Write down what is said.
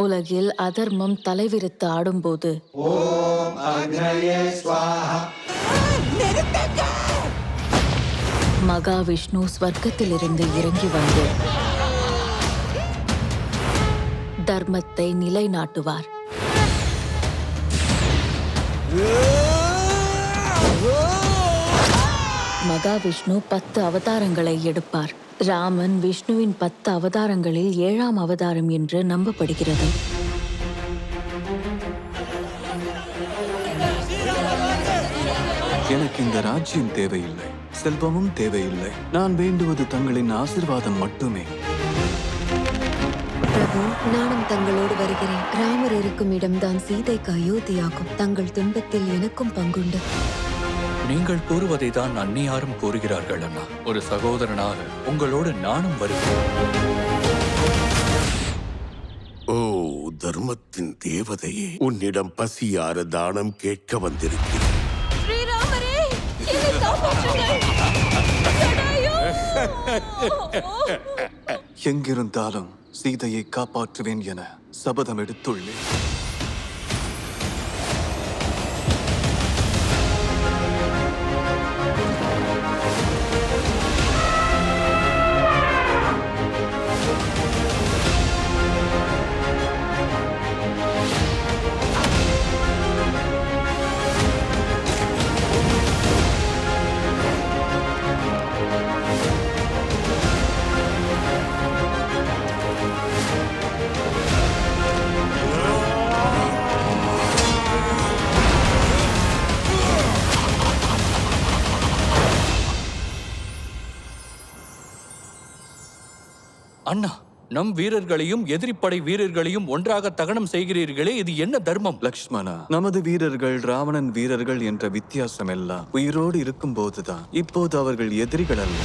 உலகில் அதர்மம் தலைவிரித்து ஆடும்போது மகாவிஷ்ணு ஸ்வர்க்கத்திலிருந்து இறங்கி வந்து தர்மத்தை நிலைநாட்டுவார். மகாவிஷ்ணு 10 அவதாரங்களை எடுப்பார். ராமன் விஷ்ணுவின் 10 அவதாரங்களில் 7ஆம் அவதாரம் என்று நம்பப்படுகிறது. எனக்கு இந்த ராஜ்யம் தேவையில்லை, செல்வமும் தேவையில்லை. நான் வேண்டுவது தங்களின் ஆசீர்வாதம் மட்டுமே. பிரபு, நானும் தங்களோடு வருகிறேன். ராமர் இருக்கும் இடம்தான் சீதைக்கு அயோத்தியாகும். தங்கள் துன்பத்தில் எனக்கும் பங்குண்டு. நீங்கள் கூறுவதை தான் அந்நியாரும் கூறுகிறார்கள் அண்ணா. ஒரு சகோதரனாக உங்களோடு நானும் வருகிறேன். ஓ தர்மத்தின் தேவதையே, உன்னிடம் பசியார தானம் கேட்க வந்திருக்கிறேன். எங்கிருந்தாலும் சீதையை காப்பாற்றுவேன் என சபதம் எடுத்துள்ளேன். அண்ணா, நம் வீரர்களையும் எதிரிப்படை வீரர்களையும் ஒன்றாக தகனம் செய்கிறீர்களே, இது என்ன தர்மம்? லக்ஷ்மணா, நமது வீரர்கள் ராவணன் வீரர்கள் என்ற வித்தியாசம் எல்லாம் உயிரோடு இருக்கும் போதுதான். இப்போது அவர்கள் எதிரிகள் அல்ல.